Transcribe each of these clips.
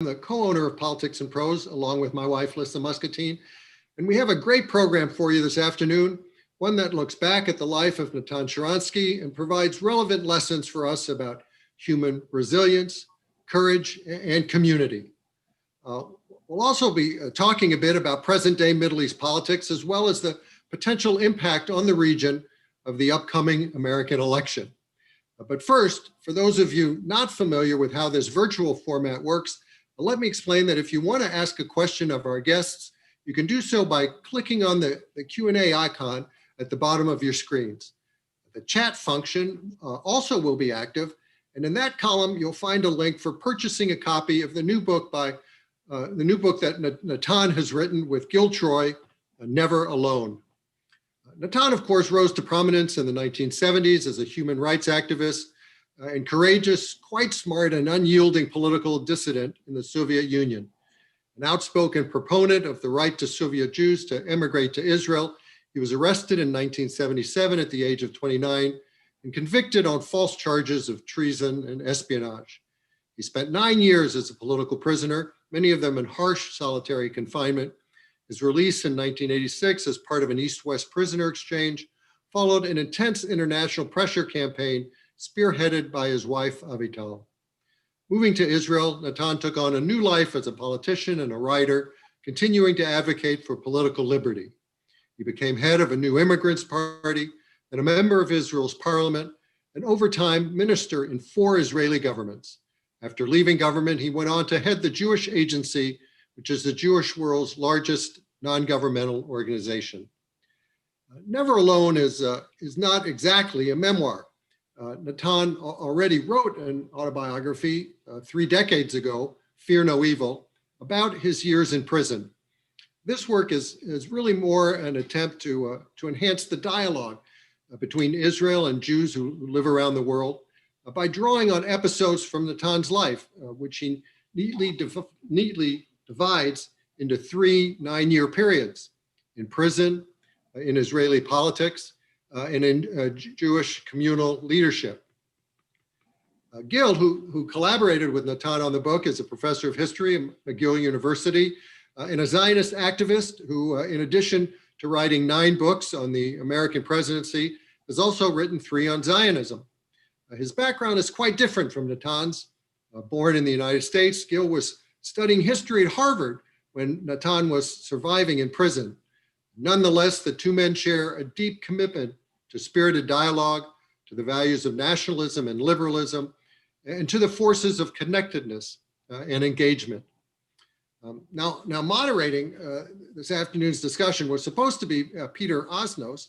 I'm the co-owner of Politics and Prose, along with my wife, Lisa Muscatine. And we have a great program for you this afternoon, one that looks back at the life of Natan Sharansky and provides relevant lessons for us about human resilience, courage, and community. We'll also be talking a bit about present-day Middle East politics, as well as the potential impact on the region of the upcoming American election. But first, for those of you not familiar with how this virtual format works, let me explain that if you want to ask a question of our guests, you can do so by clicking on the Q&A icon at the bottom of your screens. The chat function also will be active, and in that column, you'll find a link for purchasing a copy of the new book that Natan has written with Gil Troy, Never Alone. Natan, of course, rose to prominence in the 1970s as a human rights activist and courageous, quite smart and unyielding political dissident in the Soviet Union. An outspoken proponent of the right to Soviet Jews to emigrate to Israel, he was arrested in 1977 at the age of 29 and convicted on false charges of treason and espionage. He spent 9 years as a political prisoner, many of them in harsh solitary confinement. His release in 1986 as part of an East-West prisoner exchange followed an intense international pressure campaign spearheaded by his wife, Avital. Moving to Israel, Natan took on a new life as a politician and a writer, continuing to advocate for political liberty. He became head of a new immigrants party and a member of Israel's parliament, and over time, minister in 4 Israeli governments. After leaving government, he went on to head the Jewish Agency, which is the Jewish world's largest non-governmental organization. Never Alone is not exactly a memoir. Natan already wrote an autobiography 3 decades ago, Fear No Evil, about his years in prison. This work is really more an attempt to enhance the dialogue between Israel and Jews who live around the world by drawing on episodes from Natan's life, which he neatly divides into 3 9-year periods: in prison, in Israeli politics, and in Jewish communal leadership. Gil, who collaborated with Natan on the book, is a professor of history at McGill University and a Zionist activist who, in addition to writing 9 books on the American presidency, has also written 3 on Zionism. His background is quite different from Natan's. Born in the United States, Gil was studying history at Harvard when Natan was surviving in prison. Nonetheless, the 2 men share a deep commitment to spirited dialogue, to the values of nationalism and liberalism, and to the forces of connectedness and engagement. Now moderating this afternoon's discussion was supposed to be Peter Osnos,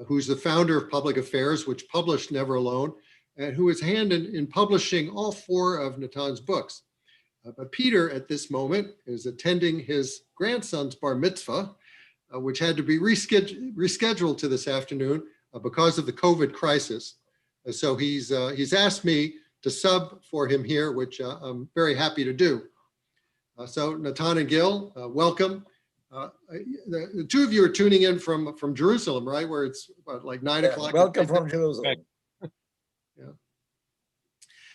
who's the founder of Public Affairs, which published Never Alone, and who is hand in publishing all 4 of Natan's books. But Peter, at this moment, is attending his grandson's bar mitzvah, which had to be rescheduled to this afternoon because of the COVID crisis. So he's asked me to sub for him here, which I'm very happy to do. So Natan and Gil, welcome. The 2 of you are tuning in from Jerusalem, right? Where it's what, like 9 o'clock. Welcome from Jerusalem. Yeah.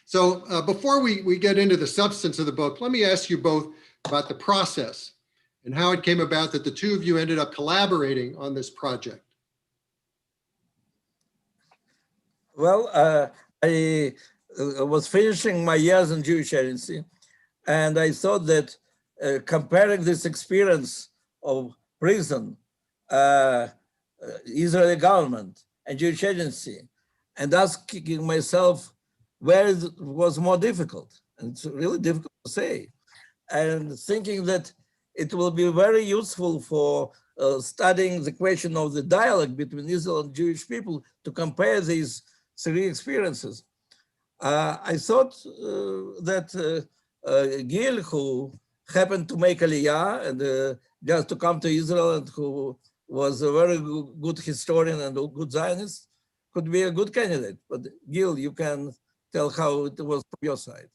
So before we get into the substance of the book, let me ask you both about the process and how it came about that the 2 of you ended up collaborating on this project. Well, I was finishing my years in Jewish Agency, and I thought that comparing this experience of prison, Israeli government, and Jewish Agency, and asking myself where it was more difficult, and it's really difficult to say, and thinking that it will be very useful for studying the question of the dialogue between Israel and Jewish people to compare these 3 experiences. I thought that Gil, who happened to make Aliyah and just to come to Israel and who was a very good historian and a good Zionist, could be a good candidate. But Gil, you can tell how it was from your side.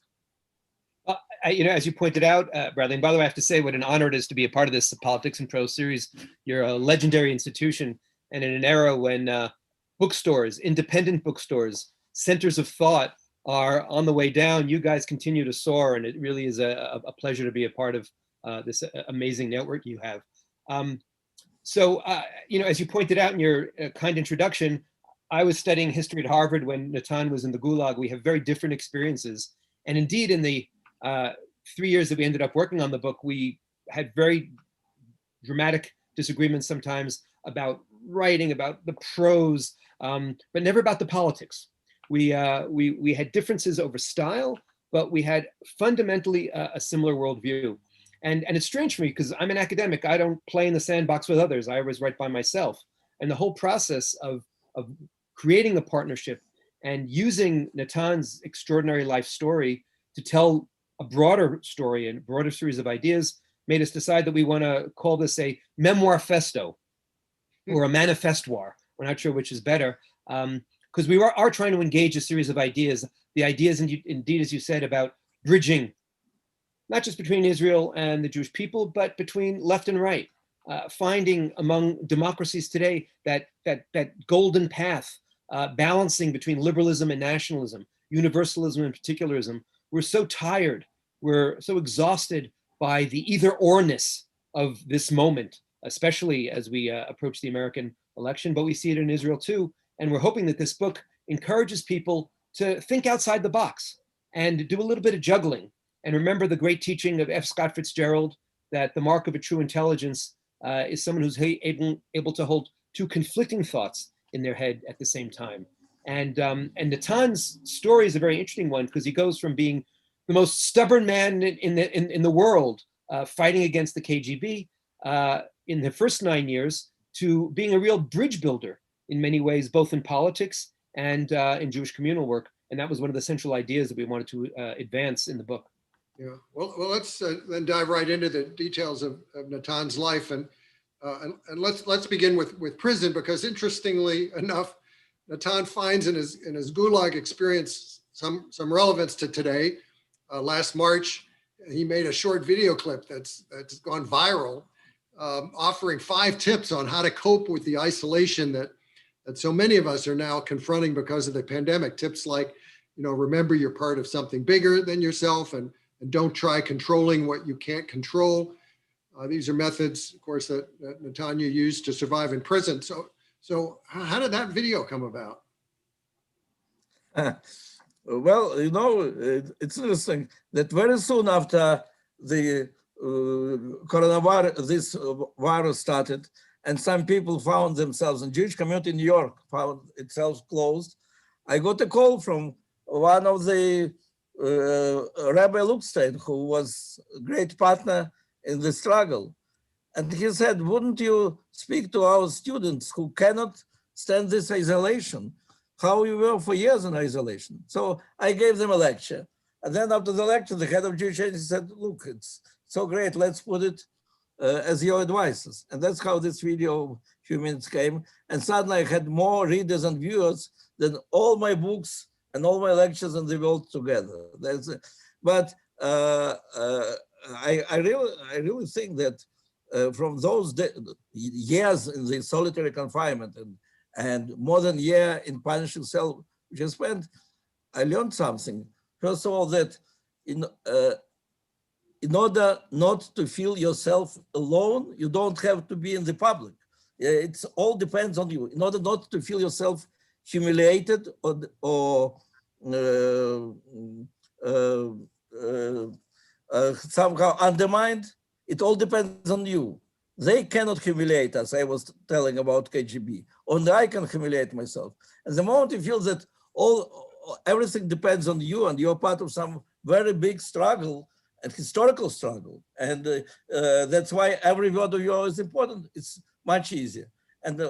As you pointed out, Bradley, and by the way, I have to say what an honor it is to be a part of this Politics and Prose series. You're a legendary institution, and in an era when bookstores, independent bookstores, centers of thought are on the way down, you guys continue to soar, and it really is a pleasure to be a part of this amazing network you have. So, as you pointed out in your kind introduction, I was studying history at Harvard when Natan was in the Gulag. We have very different experiences. And indeed, in the 3 years that we ended up working on the book, we had very dramatic disagreements sometimes about writing, about the prose, but never about the politics. We had differences over style, but we had fundamentally a similar worldview. And it's strange for me because I'm an academic. I don't play in the sandbox with others. I always write by myself. And the whole process of creating a partnership and using Natan's extraordinary life story to tell a broader story and broader series of ideas made us decide that we want to call this a memoir festo or a manifestoir. We're not sure which is better, because we are trying to engage a series of ideas. The ideas, indeed, as you said, about bridging, not just between Israel and the Jewish people, but between left and right, finding among democracies today that golden path, balancing between liberalism and nationalism, universalism and particularism. We're so tired, we're so exhausted by the either-orness of this moment, especially as we approach the American election, but we see it in Israel too. And we're hoping that this book encourages people to think outside the box and do a little bit of juggling. And remember the great teaching of F. Scott Fitzgerald, that the mark of a true intelligence is someone who's able to hold two conflicting thoughts in their head at the same time. And Natan's story is a very interesting one because he goes from being the most stubborn man in the world, fighting against the KGB in the first 9 years, to being a real bridge builder in many ways, both in politics and in Jewish communal work. And that was one of the central ideas that we wanted to advance in the book. Yeah, well, let's then dive right into the details of Natan's life, and let's begin with prison, because interestingly enough, Natan finds in his Gulag experience some relevance to today. Last March, he made a short video clip that's gone viral, offering 5 tips on how to cope with the isolation that so many of us are now confronting because of the pandemic. Tips like, remember you're part of something bigger than yourself, and don't try controlling what you can't control. These are methods, of course, that Natan used to survive in prison. So how did that video come about? Well, it's interesting that very soon after the coronavirus, this virus started, and some people found themselves, in Jewish community in New York found itself closed. I got a call from one of the Rabbi Lukstein, who was a great partner in the struggle. And he said, wouldn't you speak to our students who cannot stand this isolation? How we were for years in isolation. So I gave them a lecture. And then after the lecture, the head of Jewish agency said, look, it's so great, let's put it as your advices. And that's how this video, a few minutes came. And suddenly I had more readers and viewers than all my books and all my lectures in the world together. But I really think that from those years in the solitary confinement and more than a year in punishing cell, which I spent, I learned something. First of all, that in order not to feel yourself alone, you don't have to be in the public. It all depends on you. In order not to feel yourself humiliated or somehow undermined, it all depends on you. They cannot humiliate us. I was telling about KGB. Only I can humiliate myself. And the moment you feel that everything depends on you and you're part of some very big struggle and historical struggle, and that's why every word of yours is important, it's much easier. And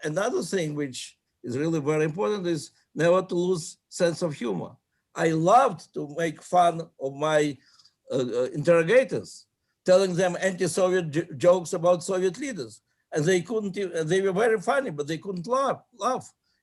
another thing which is really very important is never to lose sense of humor. I loved to make fun of my interrogators, telling them anti-Soviet jokes about Soviet leaders. And they couldn't, they were very funny, but they couldn't laugh.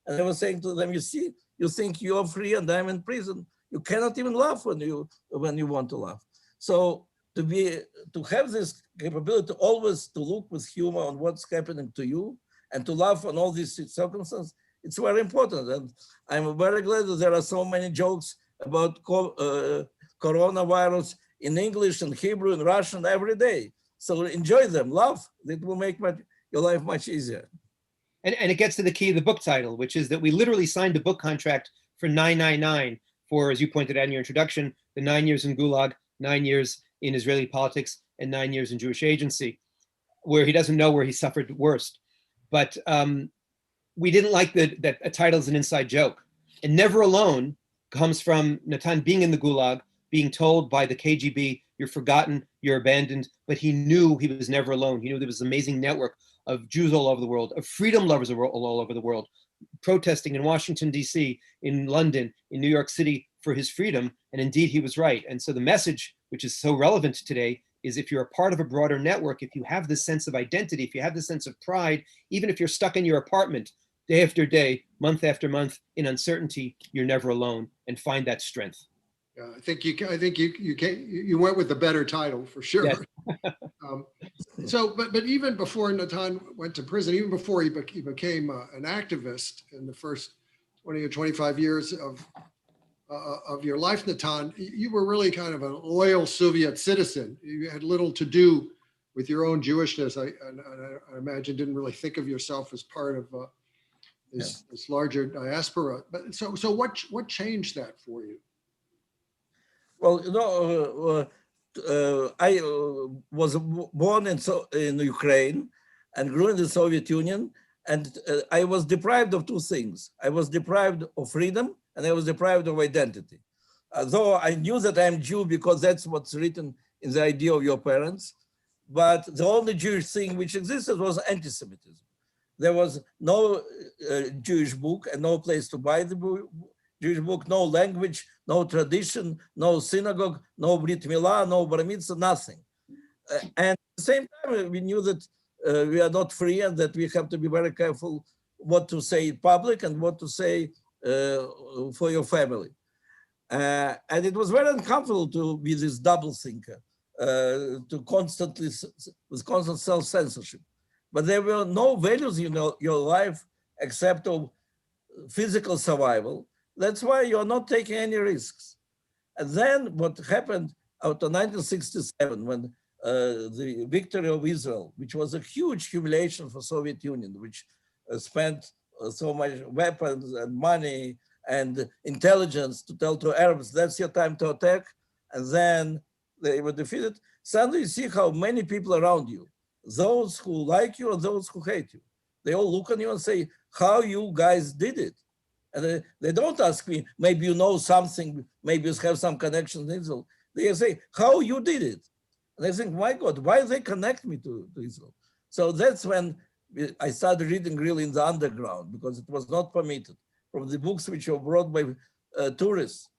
And I was saying to them, you see, you think you're free and I'm in prison. You cannot even laugh when you want to laugh. So to have this capability always to look with humor on what's happening to you and to laugh on all these circumstances, it's very important. And I'm very glad that there are so many jokes about coronavirus in English and Hebrew and Russian every day. So enjoy them, love. It will make your life much easier. And it gets to the key of the book title, which is that we literally signed a book contract for 999 for, as you pointed out in your introduction, the 9 years in Gulag, 9 years in Israeli politics, and 9 years in Jewish agency, where he doesn't know where he suffered worst. But we didn't like that a title is an inside joke. And Never Alone comes from Natan being in the Gulag, being told by the KGB, you're forgotten, you're abandoned, but he knew he was never alone. He knew there was an amazing network of Jews all over the world, of freedom lovers all over the world, protesting in Washington, D.C., in London, in New York City for his freedom. And indeed, he was right. And so the message, which is so relevant today, is if you're a part of a broader network, if you have this sense of identity, if you have this sense of pride, even if you're stuck in your apartment day after day, month after month in uncertainty, you're never alone, and find that strength. Yeah, I think you went with the better title for sure. Yes. But even before Natan went to prison, even before he became an activist in the first 20 or 25 years of your life, Natan, you were really kind of a loyal Soviet citizen. You had little to do with your own Jewishness. I imagine didn't really think of yourself as part of this larger diaspora. But so what changed that for you? Well, I was born in Ukraine and grew in the Soviet Union, and I was deprived of two things. I was deprived of freedom, and I was deprived of identity. Though I knew that I'm Jew because that's what's written in the idea of your parents, but the only Jewish thing which existed was anti-Semitism. There was no Jewish book and no place to buy the Jewish book, no language, no tradition, no synagogue, no Brit Milah, no Bar Mitzvah, nothing. And at the same time, we knew that we are not free and that we have to be very careful what to say in public and what to say for your family. And it was very uncomfortable to be this double thinker, with constant self-censorship. But there were no values in your life except of physical survival. That's why you're not taking any risks. And then what happened after 1967, when the victory of Israel, which was a huge humiliation for Soviet Union, which spent so much weapons and money and intelligence to tell to Arabs, that's your time to attack, and then they were defeated. Suddenly you see how many people around you, those who like you and those who hate you, they all look at you and say, how you guys did it. And they don't ask me, maybe you know something, maybe you have some connection to Israel. They say, how you did it. And I think, my God, why they connect me to Israel? So that's when I started reading really in the underground, because it was not permitted, from the books which were brought by tourists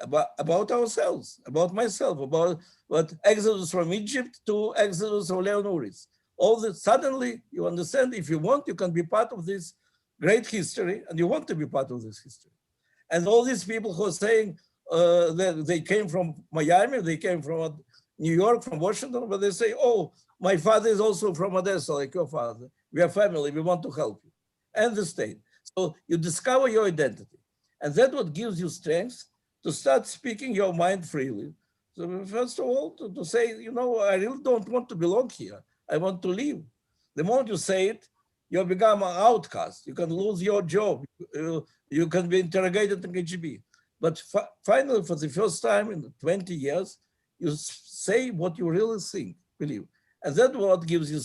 about ourselves, about myself, about what Exodus from Egypt to Exodus of Leon Uris. All that, suddenly you understand, if you want, you can be part of this great history, and you want to be part of this history. And all these people who are saying that they came from Miami, they came from New York, from Washington, but they say, oh, my father is also from Odessa, like your father. We are family, we want to help you. And the state. So you discover your identity. And that's what gives you strength to start speaking your mind freely. So first of all, to say, I really don't want to belong here. I want to leave. The moment you say it, you become an outcast. You can lose your job. You can be interrogated in KGB. But finally, for the first time in 20 years, you say what you really think, believe. And that's what gives you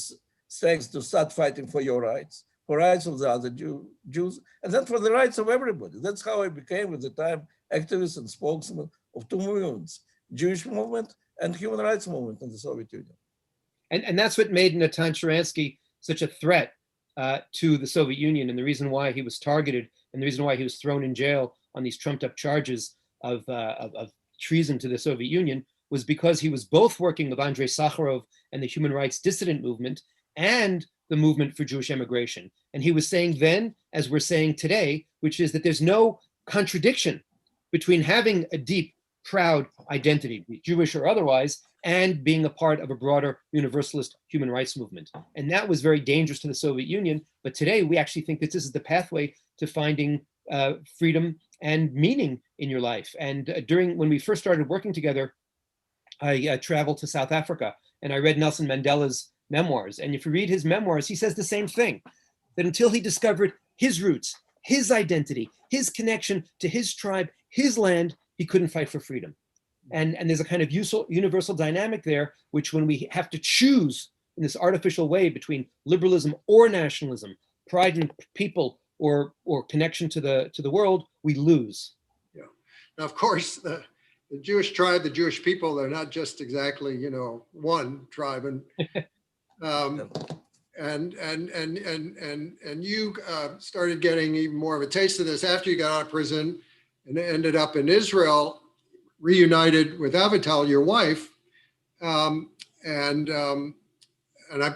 strength to start fighting for your rights, for rights of the other Jews, and then for the rights of everybody. That's how I became, at the time, activist and spokesman of two movements, Jewish movement and human rights movement in the Soviet Union. And that's what made Natan Sharansky such a threat to the Soviet Union, and the reason why he was targeted, and the reason why he was thrown in jail on these trumped up charges of treason to the Soviet Union, was because he was both working with Andre Sacharov and the human rights dissident movement and the movement for Jewish immigration. And he was saying then, as we're saying today, which is that there's no contradiction between having a deep, proud identity, Jewish or otherwise, and being a part of a broader universalist human rights movement. And that was very dangerous to the Soviet Union. But today we actually think that this is the pathway to finding freedom, and meaning in your life. And when we first started working together, I traveled to South Africa and I read Nelson Mandela's memoirs. And if you read his memoirs, he says the same thing, that until he discovered his roots, his identity, his connection to his tribe, his land, he couldn't fight for freedom. And there's a kind of universal dynamic there, which when we have to choose in this artificial way between liberalism or nationalism, pride in people or connection to the world, we lose. Yeah. Now, of course, the Jewish tribe, the Jewish people, they're not just exactly, one tribe. And and you started getting even more of a taste of this after you got out of prison and ended up in Israel, reunited with Avital, your wife. And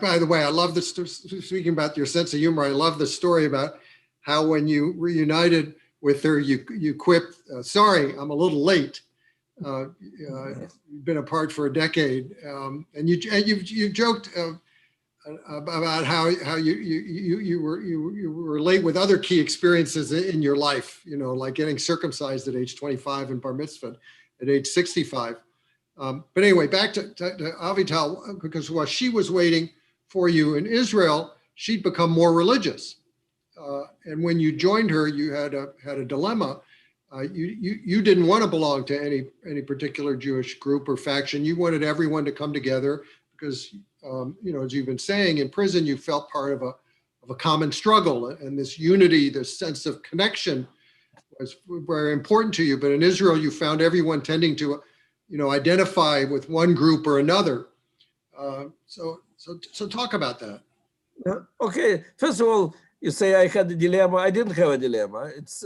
by the way, I love this, speaking about your sense of humor, I love the story about how when you reunited with her, you quipped, sorry, I'm a little late. You've been apart for a decade. And you joked about how you were late with other key experiences in your life, like getting circumcised at age 25 and bar mitzvah at age 65. But anyway, back to Avital, because while she was waiting for you in Israel, she'd become more religious. And when you joined her, you had a dilemma. You didn't want to belong to any particular Jewish group or faction. You wanted everyone to come together because, as you've been saying, in prison, you felt part of a common struggle, and this unity, this sense of connection was very important to you. But in Israel, you found everyone tending to identify with one group or another. So talk about that. Okay, first of all, you say I had a dilemma. I didn't have a dilemma. It's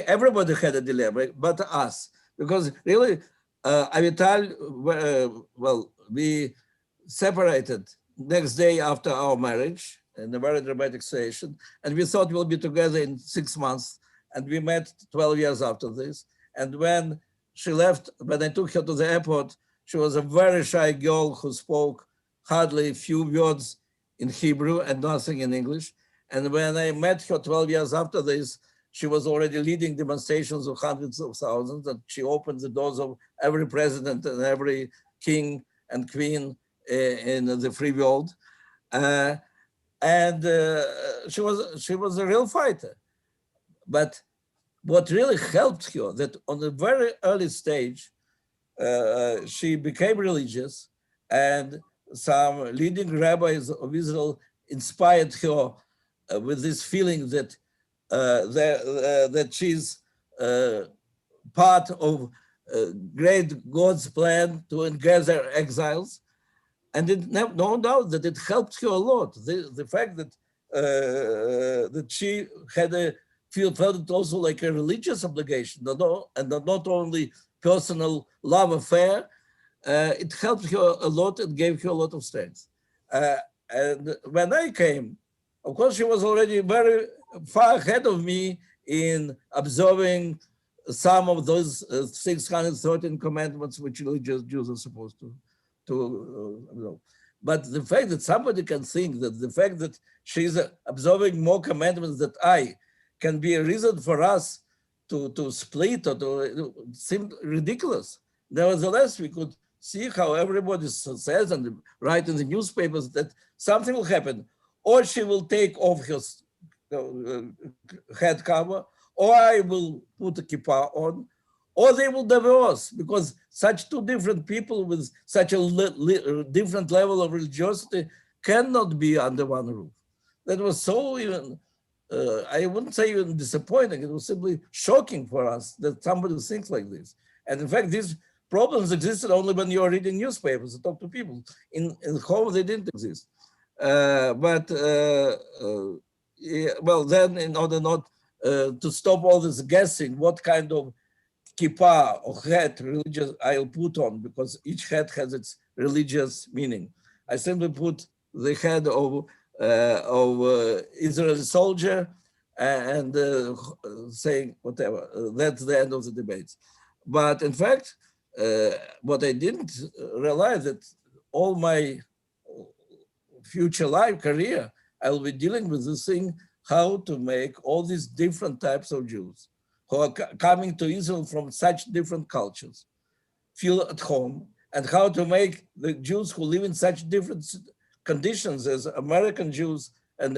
everybody had a dilemma, but us, because really, Avital, we separated next day after our marriage in a very dramatic situation, and we thought we'll be together in 6 months, and we met 12 years after this. And when she left, when I took her to the airport, she was a very shy girl who spoke hardly a few words in Hebrew and nothing in English. And when I met her 12 years after this, she was already leading demonstrations of hundreds of thousands, and she opened the doors of every president and every king and queen in the free world. She was a real fighter. But what really helped her, that on a very early stage, she became religious, and some leading rabbis of Israel inspired her with this feeling that that she's part of great God's plan to gather exiles. And no doubt that it helped her a lot. The fact that that she had felt it also like a religious obligation, and not only personal love affair, it helped her a lot and gave her a lot of strength. And when I came, of course, she was already very far ahead of me in observing some of those 613 commandments which religious Jews are supposed to know. But the fact that somebody can think that the fact that she's observing more commandments than I can be a reason for us to split or to seem ridiculous. Nevertheless, we could see how everybody says and write in the newspapers that something will happen. Or she will take off her head cover, or I will put a kippah on, or they will divorce, because such two different people with such a different level of religiosity cannot be under one roof. That was so even, I wouldn't say even disappointing, it was simply shocking for us that somebody thinks like this. And in fact, these problems existed only when you are reading newspapers and talk to people. In home, they didn't exist. Well, then in order not to stop all this guessing what kind of kippah or hat religious I'll put on, because each hat has its religious meaning, I simply put the head of Israeli soldier and saying whatever. That's the end of the debates. But in fact, what I didn't realize that all my future life career, I'll be dealing with this thing, how to make all these different types of Jews, who are coming to Israel from such different cultures feel at home, and how to make the Jews who live in such different conditions as American Jews and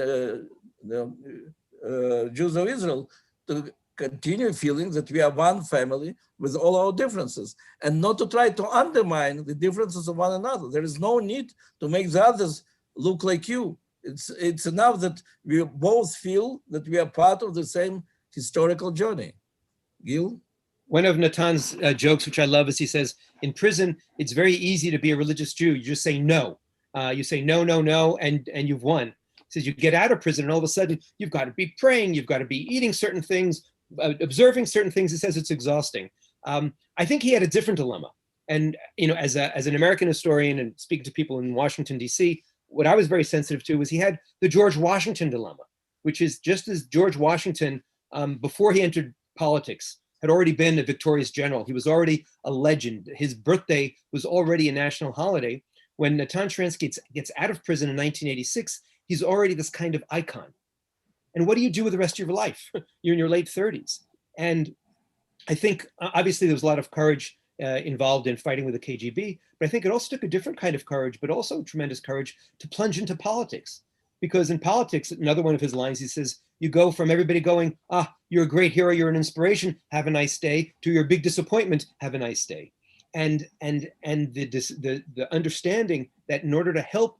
Jews of Israel to continue feeling that we are one family with all our differences, and not to try to undermine the differences of one another. There is no need to make the others look like you. It's enough that we both feel that we are part of the same historical journey. Gil? One of Natan's jokes, which I love, is he says, in prison, it's very easy to be a religious Jew. You just say no. You say no, no, no, and you've won. He says you get out of prison and all of a sudden you've got to be praying, you've got to be eating certain things, observing certain things. He says it's exhausting. I think he had a different dilemma. And as an American historian and speaking to people in Washington, D.C., what I was very sensitive to was he had the George Washington dilemma, which is just as George Washington, before he entered politics, had already been a victorious general. He was already a legend. His birthday was already a national holiday. When Natan Sharansky gets out of prison in 1986, he's already this kind of icon. And what do you do with the rest of your life? You're in your late 30s. And I think, obviously, there was a lot of courage involved in fighting with the KGB, but I think it also took a different kind of courage, but also tremendous courage to plunge into politics. Because in politics, another one of his lines, he says, you go from everybody going, you're a great hero, you're an inspiration, have a nice day, to your big disappointment, have a nice day. And the understanding that in order to help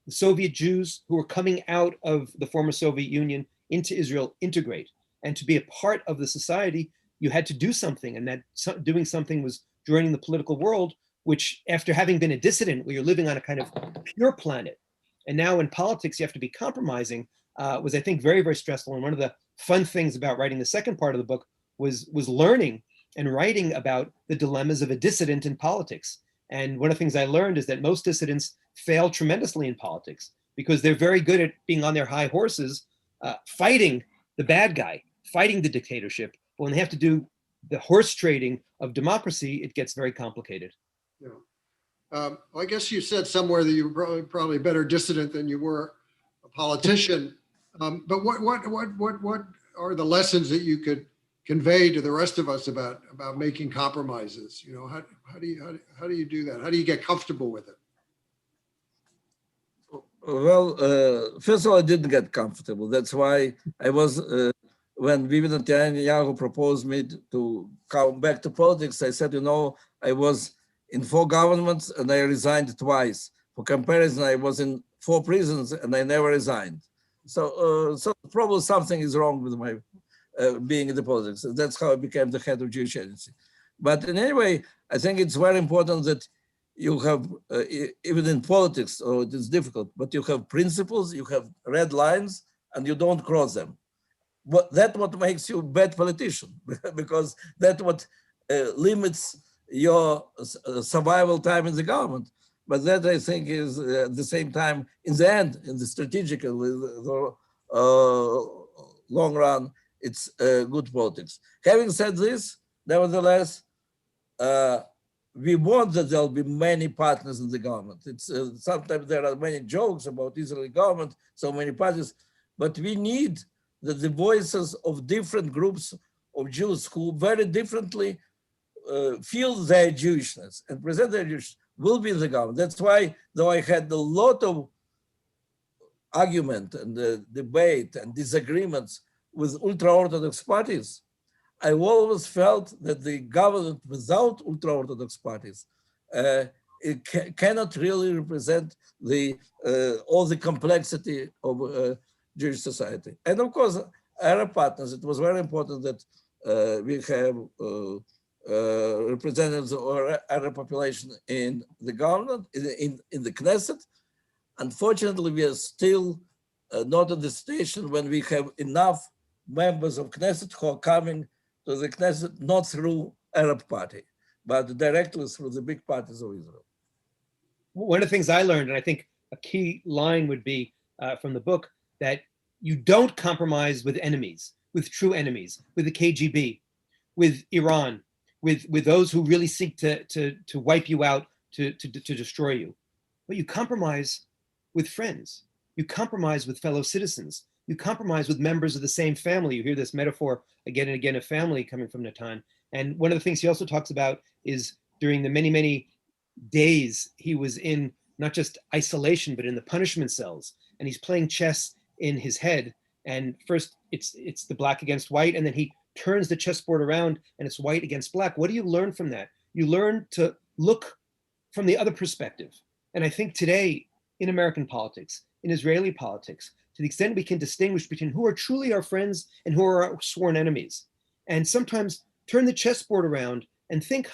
the Soviet Jews who were coming out of the former Soviet Union into Israel integrate and to be a part of the society, you had to do something. And that doing something was joining the political world, which after having been a dissident, where you're living on a kind of pure planet, and now in politics, you have to be compromising, was, I think, very, very stressful. And one of the fun things about writing the second part of the book was learning and writing about the dilemmas of a dissident in politics. And one of the things I learned is that most dissidents fail tremendously in politics because they're very good at being on their high horses, fighting the bad guy, fighting the dictatorship. But when they have to do the horse trading of democracy, it gets very complicated. Yeah. I guess you said somewhere that you were probably a better dissident than you were a politician. But what are the lessons that you could convey to the rest of us about making compromises? How do you do that? How do you get comfortable with it? Well, first of all, I didn't get comfortable. That's why I was, when Bibi Netanyahu proposed me to come back to politics, I said, I was in 4 governments and I resigned twice. For comparison, I was in 4 prisons and I never resigned. So probably something is wrong with my being in the politics. That's how I became the head of Jewish agency. But in any way, I think it's very important that you have, even in politics, it is difficult, but you have principles, you have red lines, and you don't cross them. But that's what makes you a bad politician, because that's what limits your survival time in the government. But that, I think, is at the same time, in the end, in the strategic, long run, it's good politics. Having said this, nevertheless, we want that there'll be many partners in the government. It's sometimes there are many jokes about Israeli government, so many parties, but we need that the voices of different groups of Jews who very differently feel their Jewishness and present their Jewishness will be in the government. That's why, though I had a lot of argument and debate and disagreements with ultra-Orthodox parties, I always felt that the government without ultra-Orthodox parties cannot really represent all the complexity of Jewish society. And of course, Arab partners, it was very important that we have representatives of Arab population in the government, in the Knesset. Unfortunately, we are still not at the station when we have enough members of Knesset who are coming to the Knesset not through Arab party, but directly through the big parties of Israel. One of the things I learned, and I think a key line would be from the book, that you don't compromise with enemies, with true enemies, with the KGB, with Iran, with those who really seek to wipe you out, to destroy you. But you compromise with friends. You compromise with fellow citizens. you compromise with members of the same family. You hear this metaphor again and again of family coming from Natan. And one of the things he also talks about is during the many, many days he was in not just isolation, but in the punishment cells. And he's playing chess in his head. And first it's the black against white, and then he turns the chessboard around and it's white against black. What do you learn from that? You learn to look from the other perspective. And I think today in American politics, in Israeli politics, to the extent we can distinguish between who are truly our friends and who are our sworn enemies, and sometimes turn the chessboard around and think,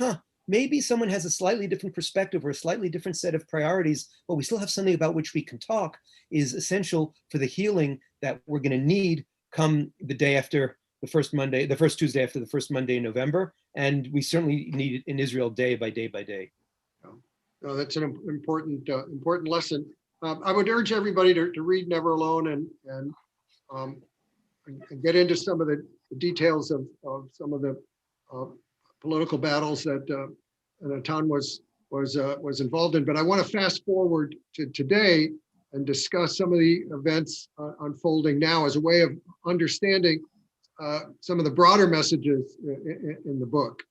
maybe someone has a slightly different perspective or a slightly different set of priorities, but we still have something about which we can talk, is essential for the healing that we're going to need come the day after the first Monday, the first Tuesday after the first Monday in November. And we certainly need it in Israel day by day by day. No, that's an important lesson. I would urge everybody to read Never Alone and get into some of the details of some of the political battles that Natan was involved in. But I want to fast forward to today and discuss some of the events unfolding now as a way of understanding some of the broader messages in the book.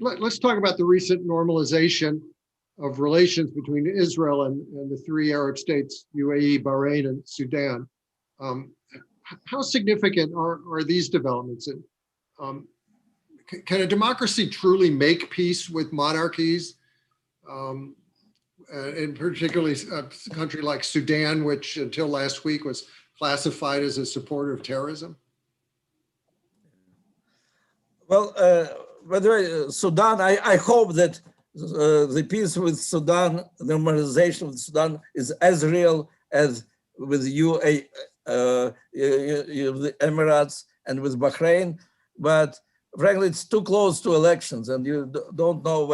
Let's talk about the recent normalization of relations between Israel and the three Arab states, UAE, Bahrain, and Sudan. How significant are these developments? And can a democracy truly make peace with monarchies? And particularly a country like Sudan, which until last week was classified as a supporter of terrorism? Well, by the way, Sudan, I hope that the peace with Sudan, normalization with Sudan is as real as with UAE, the Emirates and with Bahrain, but frankly, it's too close to elections and you don't know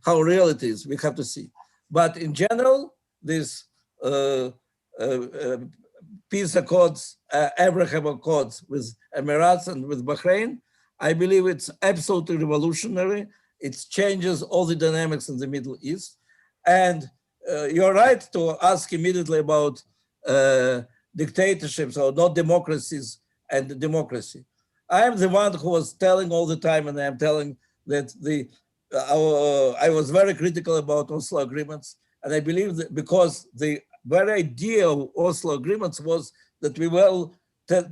how real it is. We have to see. But in general, this peace accords, Abraham Accords with Emirates and with Bahrain, I believe it's absolutely revolutionary. It changes all the dynamics in the Middle East. And you're right to ask immediately about dictatorships or not democracies and democracy. I am the one who was telling all the time, and I'm telling that I was very critical about Oslo agreements. And I believe that because the very idea of Oslo agreements was that we will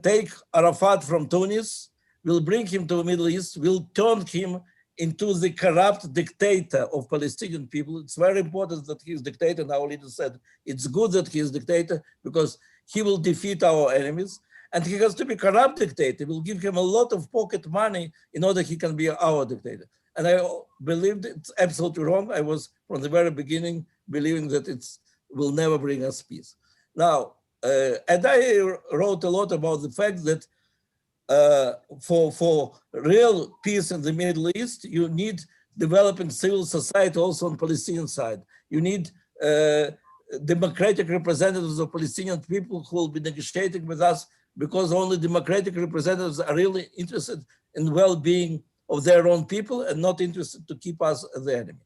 take Arafat from Tunis, we'll bring him to the Middle East, we'll turn him into the corrupt dictator of Palestinian people. It's very important that he's dictator. And our leader said, it's good that he's dictator because he will defeat our enemies. And he has to be corrupt dictator. We'll give him a lot of pocket money in order he can be our dictator. And I believed it's absolutely wrong. I was from the very beginning believing that it will never bring us peace. Now, and I wrote a lot about the fact that for real peace in the Middle East, you need developing civil society also on Palestinian side. You need democratic representatives of Palestinian people who will be negotiating with us, because only democratic representatives are really interested in well-being of their own people and not interested to keep us as the enemy.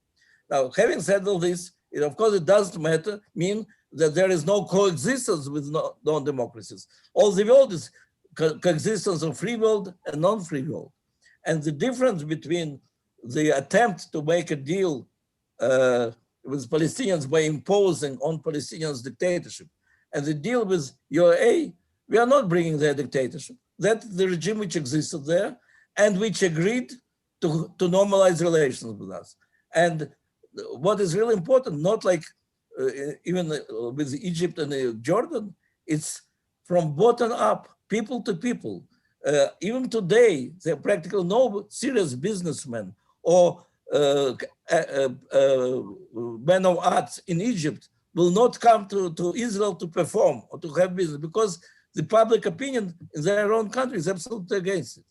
Now, having said all this, of course, it doesn't mean that there is no coexistence with non-democracies. All the world is coexistence of free world and non-free world. And the difference between the attempt to make a deal with Palestinians by imposing on Palestinians dictatorship and the deal with UAE, we are not bringing their dictatorship. That's the regime which existed there and which agreed to normalize relations with us. And what is really important, not like even with Egypt and Jordan, it's from bottom up, people to people. Even today, there are practically no serious businessmen or men of arts in Egypt will not come to Israel to perform or to have business because the public opinion in their own country is absolutely against it.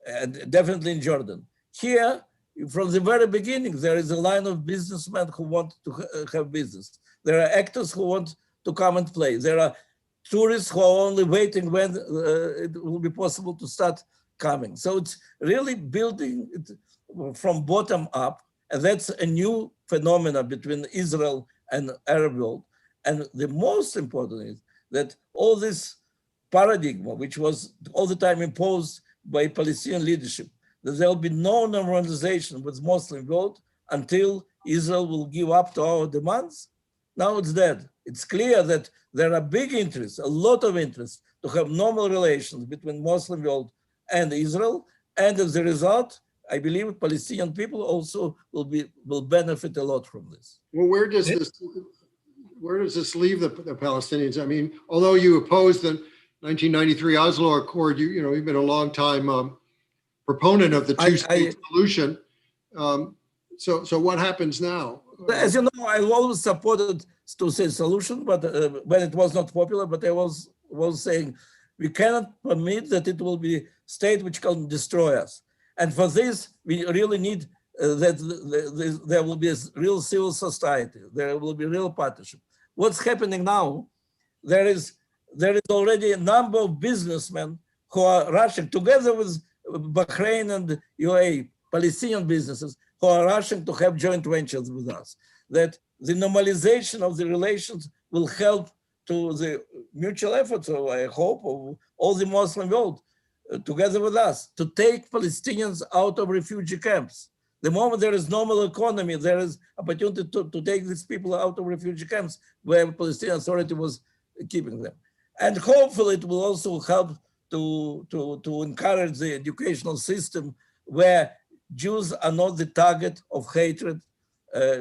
And definitely in Jordan. Here, from the very beginning, there is a line of businessmen who want to have business. There are actors who want to come and play. There are tourists who are only waiting when it will be possible to start coming. So it's really building it from bottom up. And that's a new phenomenon between Israel and Arab world. And the most important is that all these paradigm, which was all the time imposed by Palestinian leadership, that there will be no normalization with Muslim world until Israel will give up to our demands. Now it's dead. It's clear that there are big interests, a lot of interest to have normal relations between Muslim world and Israel. And as a result, I believe Palestinian people also will benefit a lot from this. Well, where does this leave the Palestinians? I mean, although you opposed the 1993 Oslo Accord, you've been a long time proponent of the two-state solution. So what happens now? As you know, I always supported two-state solution, but when it was not popular, but I was saying we cannot permit that it will be state which can destroy us. And for this, we really need that there will be a real civil society. There will be real partnership. What's happening now? There is already a number of businessmen who are rushing together with Bahrain and UAE, Palestinian businesses who are rushing to have joint ventures with us. That the normalization of the relations will help to the mutual efforts, or I hope, of all the Muslim world together with us to take Palestinians out of refugee camps. The moment there is normal economy, there is opportunity to take these people out of refugee camps where Palestinian Authority was keeping them. And hopefully it will also help to encourage the educational system where Jews are not the target of hatred,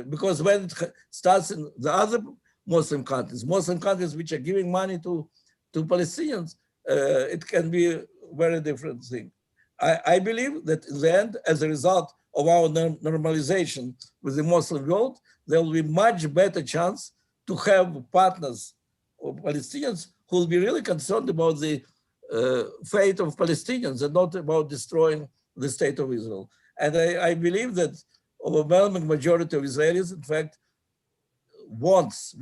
because when it starts in the other Muslim countries which are giving money to Palestinians, it can be a very different thing. I believe that in the end, as a result of our normalization with the Muslim world, there will be much better chance to have partners of Palestinians who will be really concerned about the fate of Palestinians and not about destroying the state of Israel. And I believe that overwhelming majority of Israelis, in fact, wants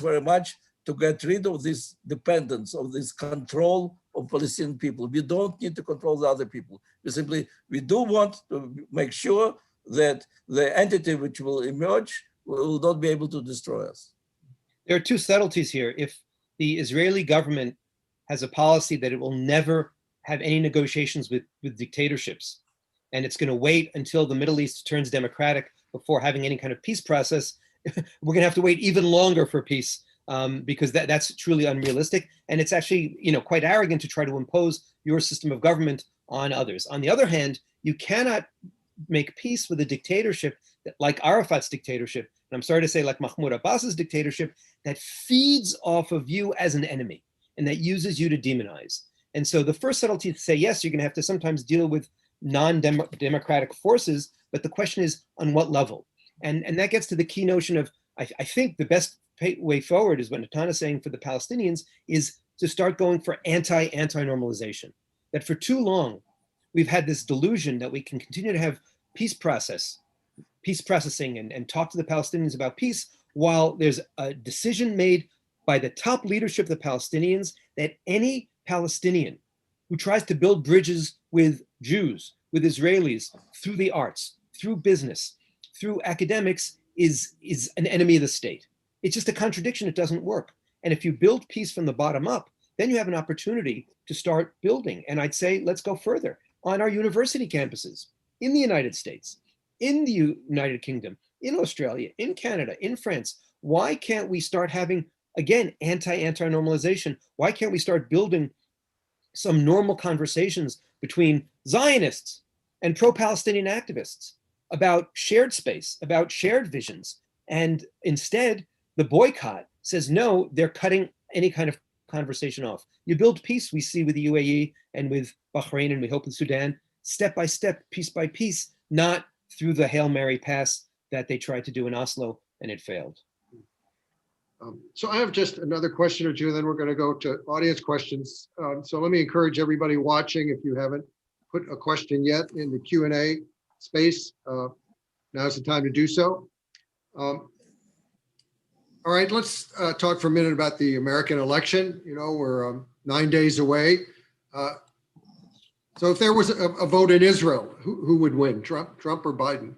very much to get rid of this dependence, of this control of Palestinian people. We don't need to control the other people. We do want to make sure that the entity which will emerge will not be able to destroy us. There are two subtleties here. If the Israeli government has a policy that it will never have any negotiations with dictatorships, and it's going to wait until the Middle East turns democratic before having any kind of peace process, we're going to have to wait even longer for peace, because that's truly unrealistic. And it's actually, quite arrogant to try to impose your system of government on others. On the other hand, you cannot make peace with a dictatorship like Arafat's dictatorship, and I'm sorry to say like Mahmoud Abbas's dictatorship, that feeds off of you as an enemy and that uses you to demonize. And so the first subtlety to say, yes, you're going to have to sometimes deal with non-democratic forces, but the question is on what level? And that gets to the key notion of, I think the best way forward is what Natan is saying for the Palestinians is to start going for anti-normalization. That for too long, we've had this delusion that we can continue to have peace processing and talk to the Palestinians about peace while there's a decision made by the top leadership of the Palestinians that any Palestinian who tries to build bridges with Jews, with Israelis, through the arts, through business, through academics, is an enemy of the state. It's just a contradiction. It doesn't work. And if you build peace from the bottom up, then you have an opportunity to start building. And I'd say, let's go further. On our university campuses, in the United States, in the United Kingdom, in Australia, in Canada, in France, why can't we start having, again, anti-normalization? Why can't we start building some normal conversations between Zionists and pro-Palestinian activists about shared space, about shared visions? And instead, the boycott says, no, they're cutting any kind of conversation off. You build peace, we see with the UAE and with Bahrain, and we hope with Sudan, step by step, piece by piece, not through the Hail Mary pass that they tried to do in Oslo, and it failed. So I have just another question or two, then we're going to go to audience questions. So let me encourage everybody watching, if you haven't put a question yet in the Q&A space, now's the time to do so. All right, let's talk for a minute about the American election. We're 9 days away. So if there was a vote in Israel, who would win, Trump or Biden?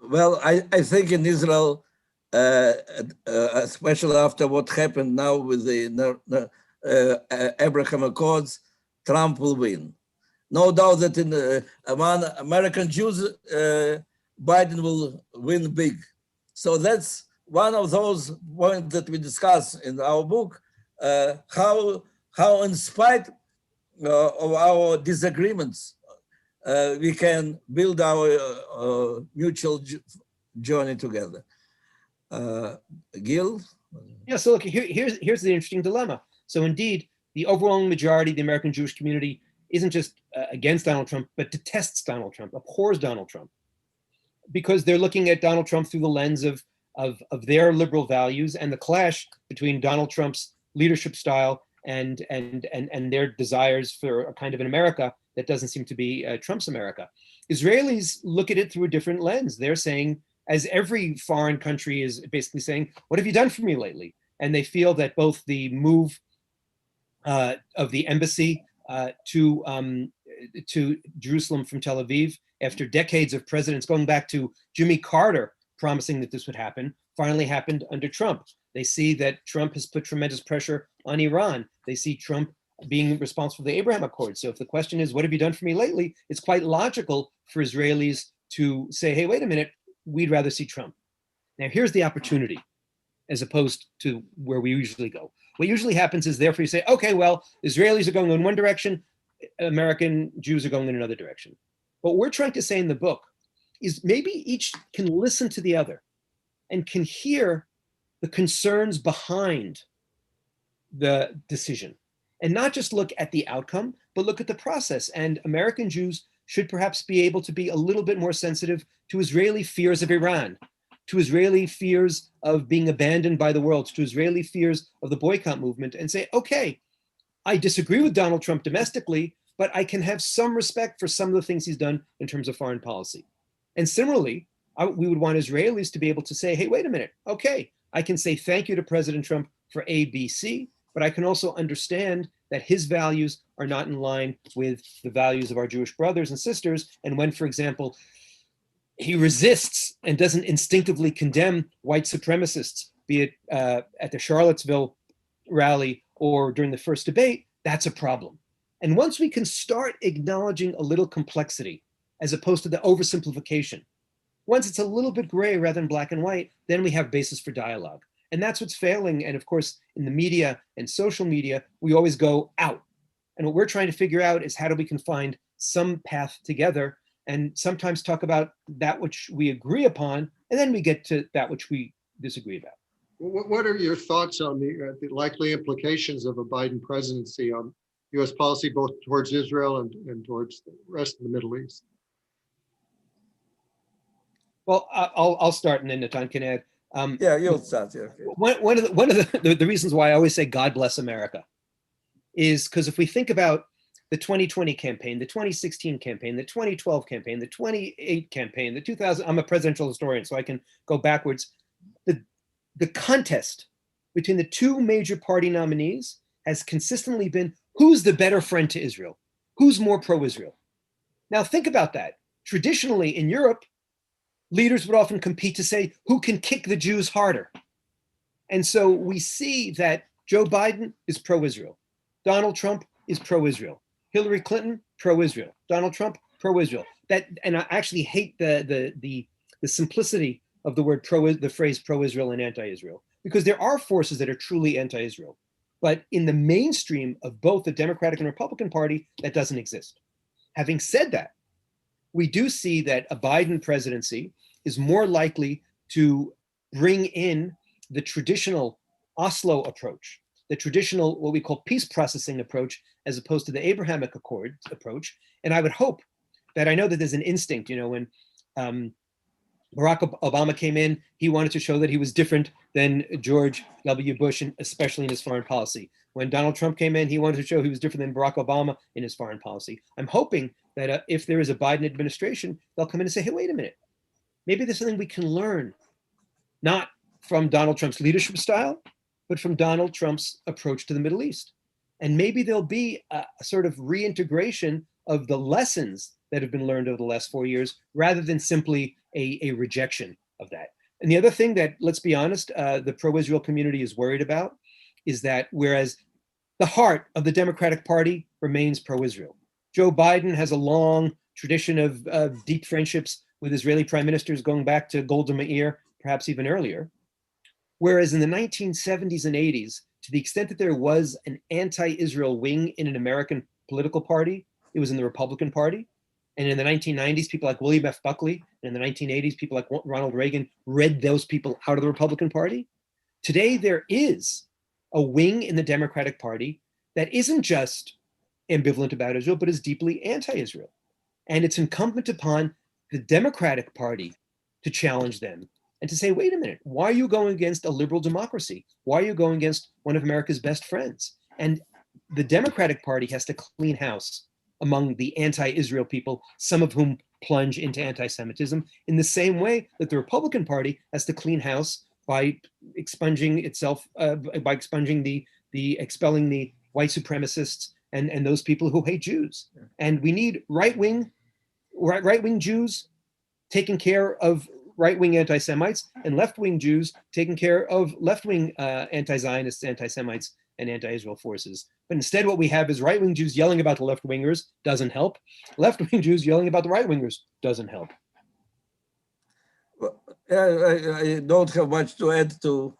Well, I think in Israel, especially after what happened now with the Abraham Accords, Trump will win. No doubt that among American Jews, Biden will win big. So that's one of those points that we discuss in our book, how in spite of our disagreements, we can build our mutual journey together. Gil? Yeah, so look, here's the interesting dilemma. So indeed, the overwhelming majority of the American Jewish community isn't just against Donald Trump, but detests Donald Trump, abhors Donald Trump, because they're looking at Donald Trump through the lens of their liberal values and the clash between Donald Trump's leadership style and their desires for a kind of an America that doesn't seem to be Trump's America. Israelis look at it through a different lens. They're saying, as every foreign country is basically saying, what have you done for me lately? And they feel that both the move of the embassy to Jerusalem from Tel Aviv, after decades of presidents going back to Jimmy Carter promising that this would happen, finally happened under Trump. They see that Trump has put tremendous pressure on Iran. They see Trump being responsible for the Abraham Accords. So if the question is, what have you done for me lately? It's quite logical for Israelis to say, hey, wait a minute, we'd rather see Trump. Now, here's the opportunity, as opposed to where we usually go. What usually happens is, therefore, you say, okay, well, Israelis are going in one direction, American Jews are going in another direction. What we're trying to say in the book is maybe each can listen to the other and can hear the concerns behind the decision, and not just look at the outcome, but look at the process. And American Jews should perhaps be able to be a little bit more sensitive to Israeli fears of Iran, to Israeli fears of being abandoned by the world, to Israeli fears of the boycott movement, and say, okay, I disagree with Donald Trump domestically, but I can have some respect for some of the things he's done in terms of foreign policy. And similarly, we would want Israelis to be able to say, hey, wait a minute, okay, I can say thank you to President Trump for A, B, C, but I can also understand that his values are not in line with the values of our Jewish brothers and sisters. And when, for example, he resists and doesn't instinctively condemn white supremacists, be it at the Charlottesville rally or during the first debate, that's a problem. And once we can start acknowledging a little complexity, as opposed to the oversimplification, once it's a little bit gray rather than black and white, then we have basis for dialogue. And that's what's failing. And of course, in the media and social media, we always go out. And what we're trying to figure out is how do we can find some path together and sometimes talk about that which we agree upon, and then we get to that which we disagree about. What are your thoughts on the likely implications of a Biden presidency on U.S. policy, both towards Israel and towards the rest of the Middle East? Well, I'll start, and then Natan can add. Yeah, you'll start. Yeah, okay. One of the reasons why I always say God bless America is because if we think about the 2020 campaign, the 2016 campaign, the 2012 campaign, the 2008 campaign, the 2000, I'm a presidential historian, so I can go backwards. The contest between the two major party nominees has consistently been, who's the better friend to Israel? Who's more pro-Israel? Now think about that. Traditionally in Europe, leaders would often compete to say, who can kick the Jews harder? And so we see that Joe Biden is pro-Israel. Donald Trump is pro-Israel. Hillary Clinton, pro-Israel. Donald Trump, pro-Israel. And I actually hate the simplicity of the word the phrase pro-Israel and anti-Israel, because there are forces that are truly anti-Israel. But in the mainstream of both the Democratic and Republican Party, that doesn't exist. Having said that, we do see that a Biden presidency is more likely to bring in the traditional Oslo approach, the traditional, what we call peace processing approach, as opposed to the Abrahamic Accord approach. And I would hope that, I know that there's an instinct, when Barack Obama came in, he wanted to show that he was different than George W. Bush, and especially in his foreign policy. When Donald Trump came in, he wanted to show he was different than Barack Obama in his foreign policy. I'm hoping that if there is a Biden administration, they'll come in and say, hey, wait a minute, maybe there's something we can learn, not from Donald Trump's leadership style, but from Donald Trump's approach to the Middle East. And maybe there'll be a sort of reintegration of the lessons that have been learned over the last 4 years, rather than simply a rejection of that. And the other thing that, let's be honest, the pro-Israel community is worried about is that whereas the heart of the Democratic Party remains pro-Israel. Joe Biden has a long tradition of deep friendships with Israeli prime ministers going back to Golda Meir, perhaps even earlier. Whereas in the 1970s and 80s, to the extent that there was an anti-Israel wing in an American political party, it was in the Republican Party. And in the 1990s, people like William F. Buckley, and in the 1980s, people like Ronald Reagan read those people out of the Republican Party. Today, there is a wing in the Democratic Party that isn't just ambivalent about Israel, but is deeply anti-Israel. And it's incumbent upon the Democratic Party to challenge them and to say, wait a minute, why are you going against a liberal democracy? Why are you going against one of America's best friends? And the Democratic Party has to clean house among the anti-Israel people, some of whom plunge into anti-Semitism, in the same way that the Republican Party has to clean house by expunging itself, by expunging expelling the white supremacists and those people who hate Jews. And we need right-wing Jews taking care of right-wing anti-Semites, and left-wing Jews taking care of left-wing anti-Zionists, anti-Semites, and anti-Israel forces. But instead what we have is right-wing Jews yelling about the left-wingers, doesn't help. Left-wing Jews yelling about the right-wingers, doesn't help. Well, I don't have much to add to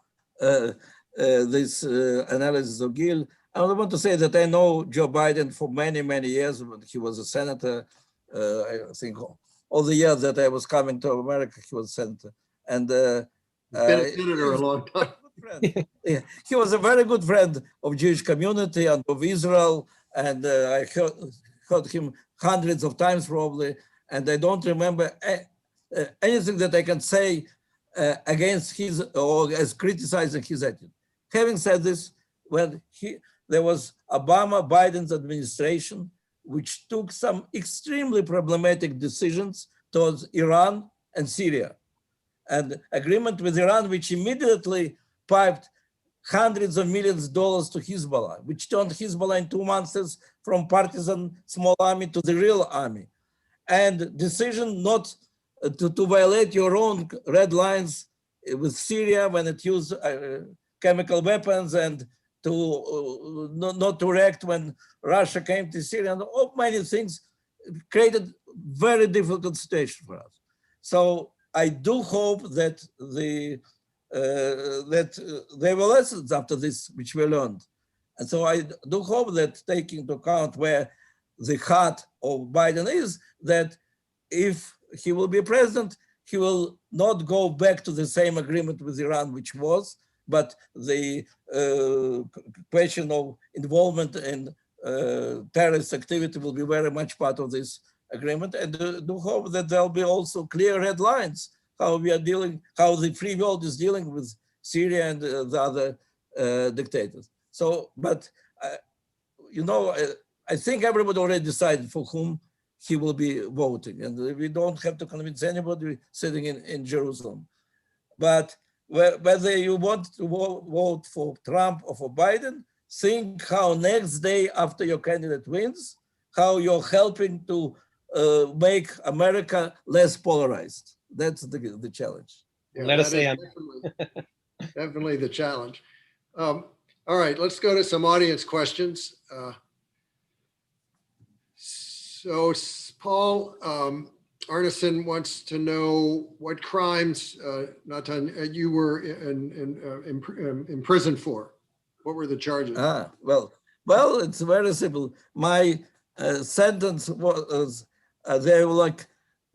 this analysis of Gil. I want to say that I know Joe Biden for many, many years. When he was a senator, I think all the years that I was coming to America, he was a senator. And Been a senator a long time. Yeah, he was a very good friend of Jewish community and of Israel. And I heard him hundreds of times probably. And I don't remember anything that I can say against his or as criticizing his attitude. Having said this, when there was Obama-Biden's administration, which took some extremely problematic decisions towards Iran and Syria. And agreement with Iran, which immediately piped hundreds of millions of dollars to Hezbollah, which turned Hezbollah in 2 months from partisan small army to the real army. And decision not to violate your own red lines with Syria when it used chemical weapons, and to not to react when Russia came to Syria, and all many things created very difficult situation for us. So I do hope that there were lessons after this which we learned. And so I do hope that, taking into account where the heart of Biden is, that if he will be president, he will not go back to the same agreement with Iran, which was, but the question of involvement in terrorist activity will be very much part of this agreement. And do hope that there'll be also clear red lines, how we are dealing, how the free world is dealing with Syria and the other dictators. So, but, you know, I think everybody already decided for whom he will be voting, and we don't have to convince anybody sitting in Jerusalem. But whether you want to vote for Trump or for Biden, think how next day after your candidate wins, how you're helping to make America less polarized. That's the challenge. Yeah, Let us say definitely the challenge. All right, let's go to some audience questions. So Paul Arneson wants to know what crimes, Natan, you were in prison for. What were the charges? Well, it's very simple. My sentence was, there were like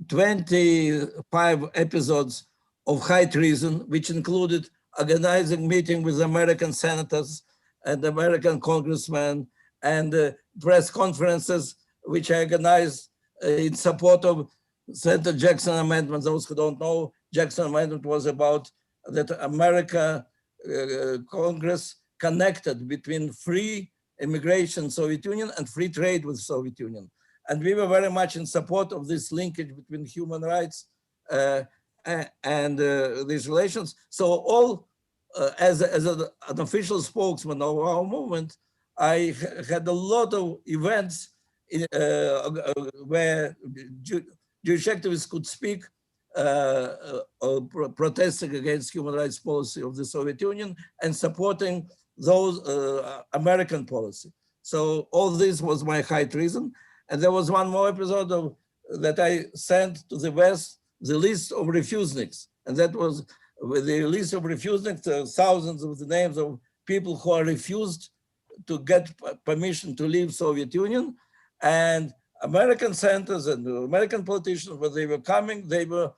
25 episodes of high treason, which included organizing meeting with American senators and American congressmen, and press conferences, which I organized in support of Senator Jackson Amendment. Those who don't know, Jackson Amendment was about that America, Congress connected between free immigration Soviet Union and free trade with Soviet Union. And we were very much in support of this linkage between human rights and these relations. So all, as an official spokesman of our movement, I had a lot of events where Jewish activists could speak protesting against human rights policy of the Soviet Union and supporting those American policy. So all this was my high treason. And there was one more episode that I sent to the West, the list of refuseniks. And that was with the list of refuseniks, thousands of the names of people who are refused to get permission to leave Soviet Union. And American senators and American politicians, when they were coming, they were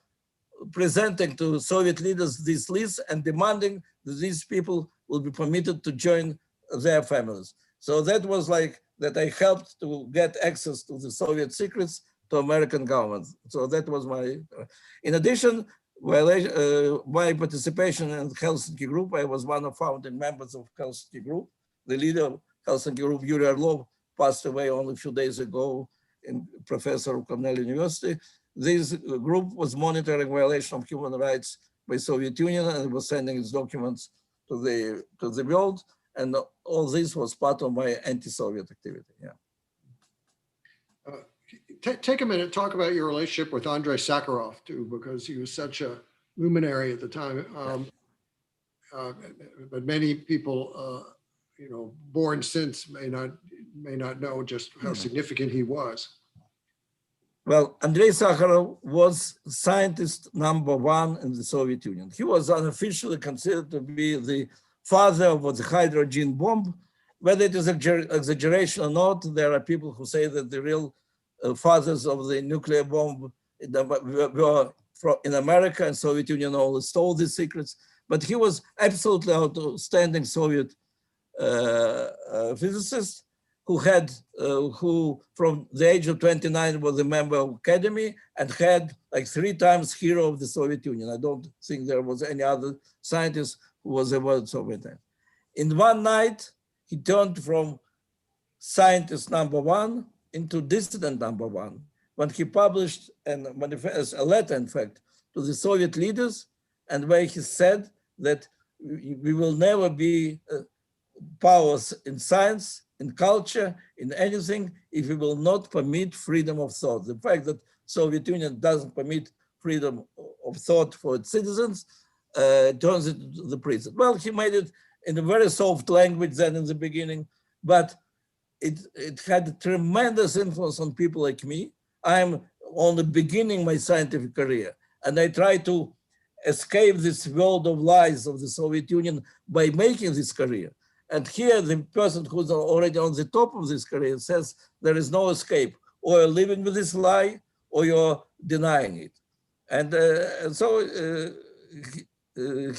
presenting to Soviet leaders this list and demanding that these people will be permitted to join their families. So that was like that I helped to get access to the Soviet secrets to American government. So that was my, in addition, my participation in the Helsinki group, I was one of founding members of Helsinki group. The leader of Helsinki group, Yuri Orlov, passed away only a few days ago, in professor of Cornell University. This group was monitoring violation of human rights by Soviet Union and was sending its documents to the world. And all this was part of my anti-Soviet activity, yeah. Take a minute, talk about your relationship with Andre Sacharov too, because he was such a luminary at the time. But many people, born since may not know just how significant he was. Well, Andre Sacharov was scientist #1 in the Soviet Union. He was unofficially considered to be the father of the hydrogen bomb. Whether it is exaggeration or not, there are people who say that the real fathers of the nuclear bomb were in America, and Soviet Union only stole these secrets. But he was absolutely outstanding Soviet physicist who from the age of 29 was a member of Academy and had like 3 times hero of the Soviet Union. I don't think there was any other scientist who was ever Soviet. In one night, he turned from scientist #1 into dissident #1 when he published a letter, in fact, to the Soviet leaders, and where he said that we will never be powers in science, in culture, in anything, if we will not permit freedom of thought. The fact that Soviet Union doesn't permit freedom of thought for its citizens turns it to the prison. Well, he made it in a very soft language then in the beginning, but it had tremendous influence on people like me. I'm only beginning my scientific career, and I try to escape this world of lies of the Soviet Union by making this career. And here, the person who's already on the top of this career says there is no escape, or you're living with this lie, or you're denying it. And so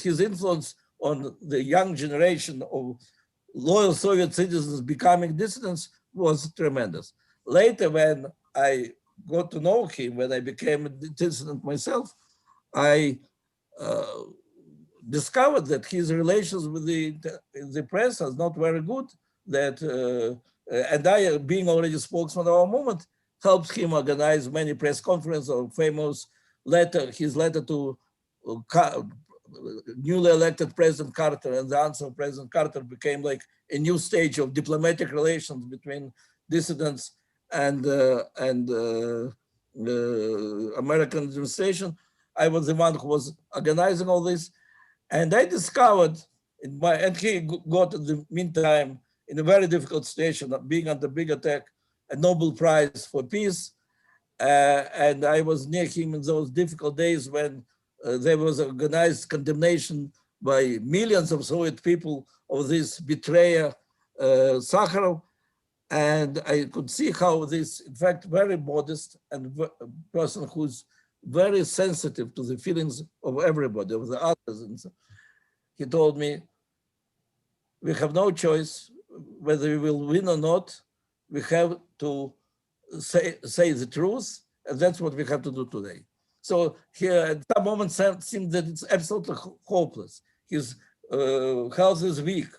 his influence on the young generation of loyal Soviet citizens becoming dissidents was tremendous. Later, when I got to know him, when I became a dissident myself, I discovered that his relations with the press are not very good. That and I, being already spokesman of our movement, helped him organize many press conferences of famous letter, his letter to newly elected President Carter, and the answer of President Carter became like a new stage of diplomatic relations between dissidents and American administration. I was the one who was organizing all this. And I discovered, and he got in the meantime in a very difficult situation, being under big attack, a Nobel Prize for Peace. And I was near him in those difficult days when there was organized condemnation by millions of Soviet people of this betrayer, Sakharov. And I could see how this, in fact, very modest and person who's very sensitive to the feelings of everybody, of the others. And so he told me, we have no choice, whether we will win or not, we have to say the truth, and that's what we have to do today. So here, at some moments, it seemed that it's absolutely hopeless. His health is weak.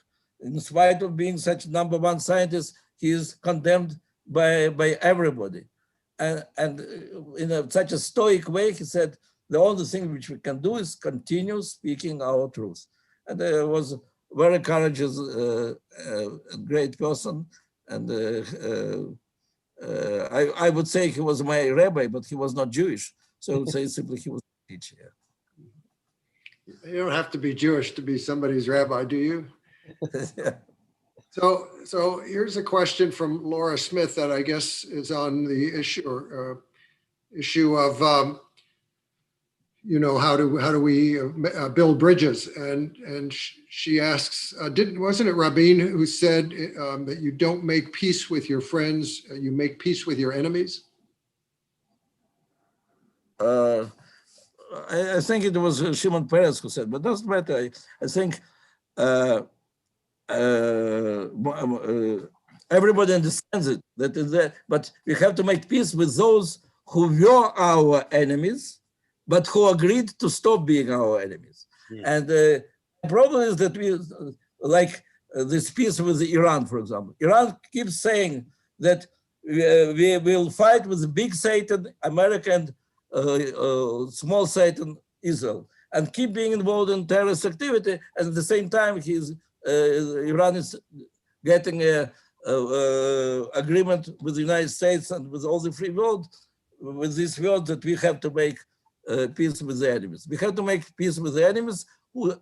In spite of being such #1 scientist, he is condemned by everybody. And in such a stoic way, he said, the only thing which we can do is continue speaking our truth. And he was a very courageous, great person. And I would say he was my rabbi, but he was not Jewish. So I would say simply he was teach here. You don't have to be Jewish to be somebody's rabbi, do you? So here's a question from Laura Smith that I guess is on the issue of how do we build bridges? And she asks, wasn't it Rabin who said that you don't make peace with your friends, you make peace with your enemies? I think it was Shimon Peres who said, but doesn't matter. I think everybody understands it. That is that, but we have to make peace with those who were our enemies, but who agreed to stop being our enemies. Yeah. And the problem is that we, like this peace with Iran, for example. Iran keeps saying that we will fight with the big Satan, America, and small Satan, Israel, and keep being involved in terrorist activity. And at the same time, Iran is getting a agreement with the United States and with all the free world, with this word that we have to make peace with the enemies. We have to make peace with the enemies who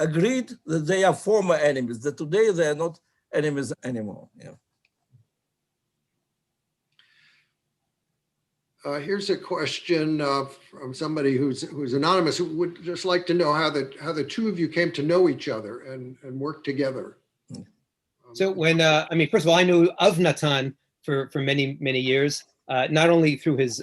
agreed that they are former enemies, that today they are not enemies anymore. Yeah. Here's a question from somebody who's anonymous, who would just like to know how the two of you came to know each other and work together. So when, I mean, first of all, I knew of Natan for many, many years, not only through his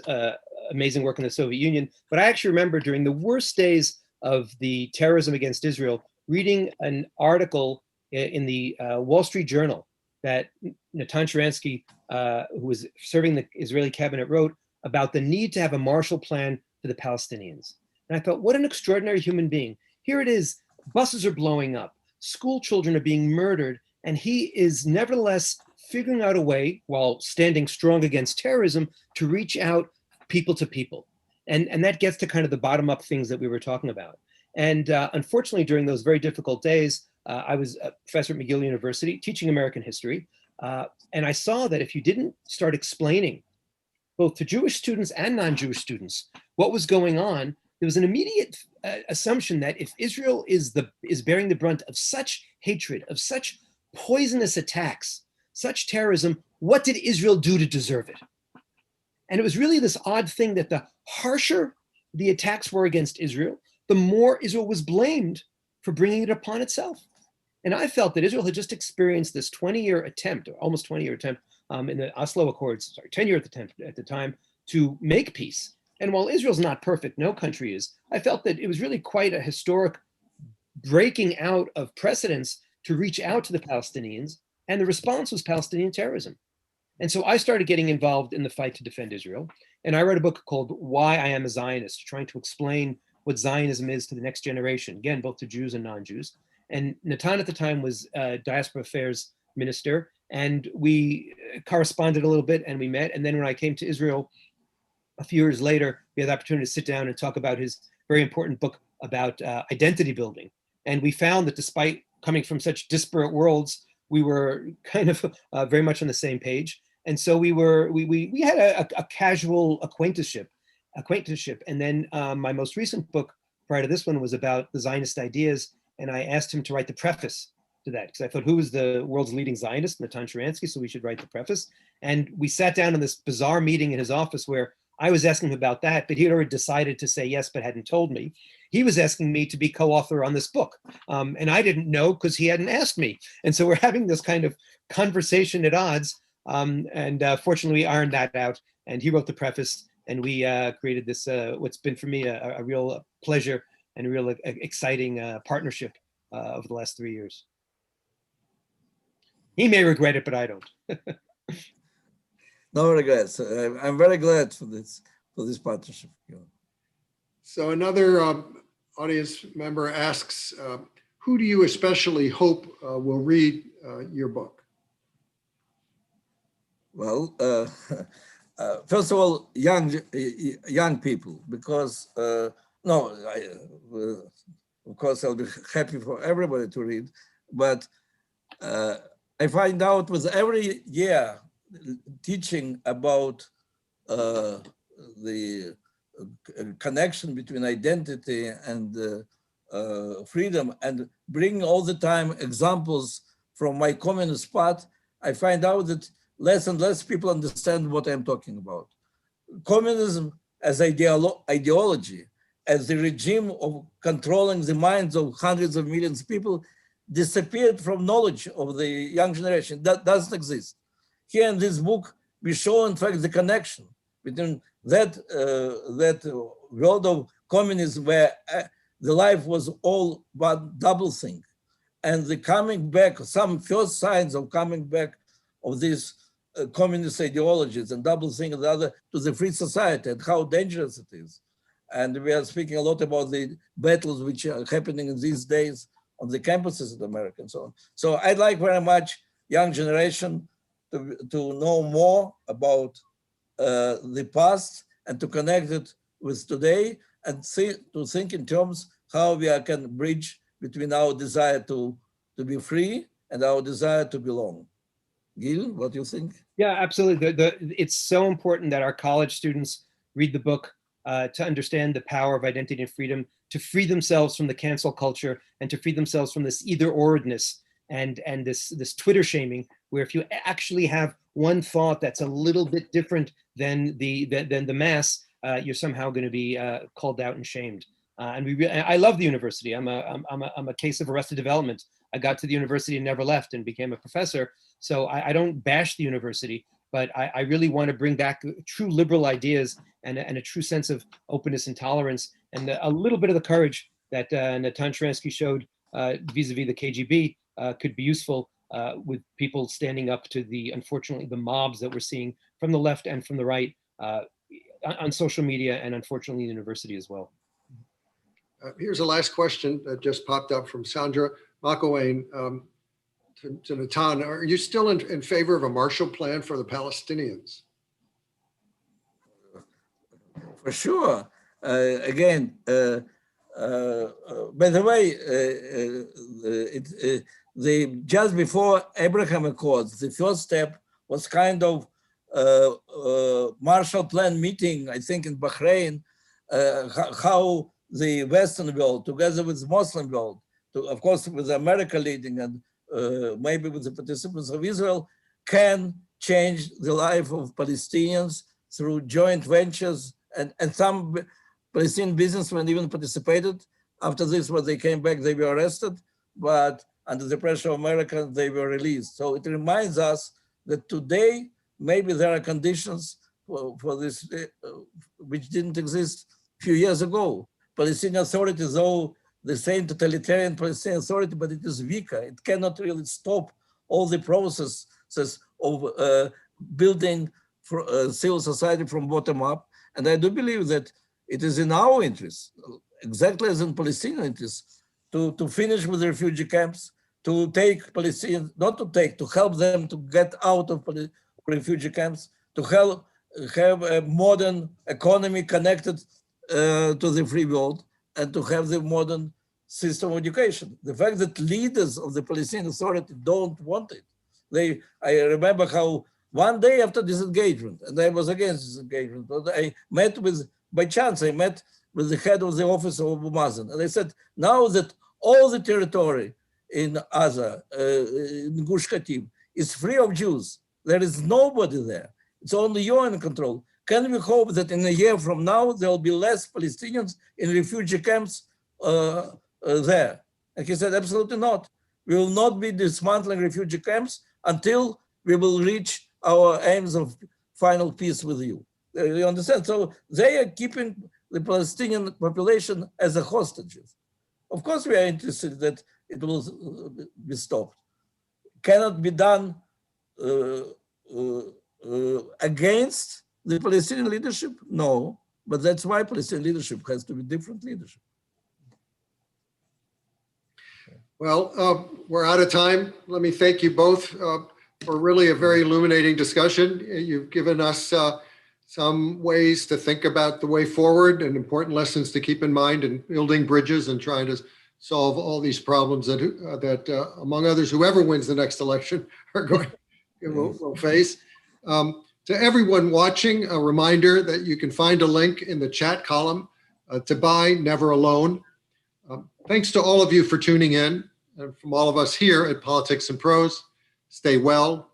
amazing work in the Soviet Union, but I actually remember during the worst days of the terrorism against Israel, reading an article in the Wall Street Journal that Natan Sharansky, who was serving the Israeli cabinet, wrote about the need to have a Marshall Plan for the Palestinians. And I thought, what an extraordinary human being. Here it is, buses are blowing up, school children are being murdered, and he is nevertheless figuring out a way, while standing strong against terrorism, to reach out people to people. And that gets to kind of the bottom-up things that we were talking about. And unfortunately, during those very difficult days, I was a professor at McGill University teaching American history. And I saw that if you didn't start explaining both to Jewish students and non-Jewish students what was going on, there was an immediate assumption that if Israel is bearing the brunt of such hatred, of such poisonous attacks, such terrorism, what did Israel do to deserve it? And it was really this odd thing that the harsher the attacks were against Israel, the more Israel was blamed for bringing it upon itself. And I felt that Israel had just experienced this 20-year attempt, or almost 20-year attempt, in the Oslo Accords, sorry, 10-year attempt at the time, to make peace. And while Israel's not perfect, no country is, I felt that it was really quite a historic breaking out of precedents to reach out to the Palestinians, and the response was Palestinian terrorism. And so I started getting involved in the fight to defend Israel. And I wrote a book called Why I Am a Zionist, trying to explain what Zionism is to the next generation, again, both to Jews and non-Jews. And Natan at the time was diaspora affairs minister, and we corresponded a little bit and we met. And then when I came to Israel a few years later, we had the opportunity to sit down and talk about his very important book about identity building. And we found that despite coming from such disparate worlds, we were kind of very much on the same page. And so we had a casual acquaintanceship. And then my most recent book prior to this one was about the Zionist ideas. And I asked him to write the preface to that, because I thought, who was the world's leading Zionist? Natan Sharansky, so we should write the preface. And we sat down in this bizarre meeting in his office where I was asking him about that, but he had already decided to say yes, but hadn't told me. He was asking me to be co-author on this book. And I didn't know because he hadn't asked me. And so we're having this kind of conversation at odds. And fortunately, we ironed that out. And he wrote the preface, and we created this, what's been for me a real pleasure and a real exciting partnership over the last 3 years. He may regret it, but I don't. No regrets. I'm very glad for this partnership. So another audience member asks, who do you especially hope will read your book? Well, first of all, young people, because of course I'll be happy for everybody to read, but I find out with every year teaching about the connection between identity and freedom, and bring all the time examples from my communist part, I find out that less and less people understand what I'm talking about. Communism as ideology, as the regime of controlling the minds of hundreds of millions of people, disappeared from knowledge of the young generation. That doesn't exist. Here in this book, we show, in fact, the connection between that world of communism, where the life was all but double thing, and the coming back, some first signs of coming back of these communist ideologies and double thing and the other to the free society, and how dangerous it is. And we are speaking a lot about the battles which are happening in these days on the campuses in America and so on. So I'd like very much young generation to know more about the past and to connect it with today, and to think in terms how we can bridge between our desire to be free and our desire to belong. Gil, what do you think? Yeah, absolutely. It's so important that our college students read the book to understand the power of identity and freedom, to free themselves from the cancel culture, and to free themselves from this either-orness and this Twitter shaming, where if you actually have one thought that's a little bit different than the mass, you're somehow going to be called out and shamed. And I love the university. I'm a case of arrested development. I got to the university and never left and became a professor. So I don't bash the university, but I really want to bring back true liberal ideas and a true sense of openness and tolerance, and a little bit of the courage that Natan Sharansky showed vis-a-vis the KGB could be useful with people standing up to unfortunately, the mobs that we're seeing from the left and from the right on social media, and unfortunately the university as well. Here's a last question that just popped up from Sandra McElwain to Natan. Are you still in favor of a Marshall Plan for the Palestinians? For sure. Again, by the way, just before Abraham Accords, the first step was kind of Marshall Plan meeting, I think in Bahrain, how the Western world, together with the Muslim world, of course with America leading and maybe with the participants of Israel, can change the life of Palestinians through joint ventures, and some Palestinian businessmen even participated. After this, when they came back, they were arrested, but under the pressure of America, they were released. So it reminds us that today, maybe there are conditions for this, which didn't exist a few years ago. Palestinian Authority, though the same totalitarian Palestinian Authority, but it is weaker. It cannot really stop all the processes of building civil society from bottom up. And I do believe that it is in our interest, exactly as in Palestinian interest, to finish with the refugee camps, to take Palestinians, not to take, to help them to get out of refugee camps, to help have a modern economy connected to the free world, and to have the modern system of education. The fact that leaders of the Palestinian Authority don't want it. I remember how one day after disengagement, and I was against disengagement, but I met with, by chance, I met with the head of the office of Abu Mazen, and I said, now that all the territory in Gaza, in Gush Katif, is free of Jews, there is nobody there. It's only UN control. Can we hope that in a year from now, there will be less Palestinians in refugee camps there? And he said, absolutely not. We will not be dismantling refugee camps until we will reach our aims of final peace with you. You understand? So they are keeping the Palestinian population as a hostages. Of course, we are interested that it will be stopped. Cannot be done against the Palestinian leadership? No, but that's why Palestinian leadership has to be different leadership. Well, we're out of time. Let me thank you both for really a very illuminating discussion. You've given us some ways to think about the way forward and important lessons to keep in mind in building bridges and trying to solve all these problems that among others, whoever wins the next election are going will face. To everyone watching, a reminder that you can find a link in the chat column to buy Never Alone. Thanks to all of you for tuning in. And from all of us here at Politics and Prose, stay well,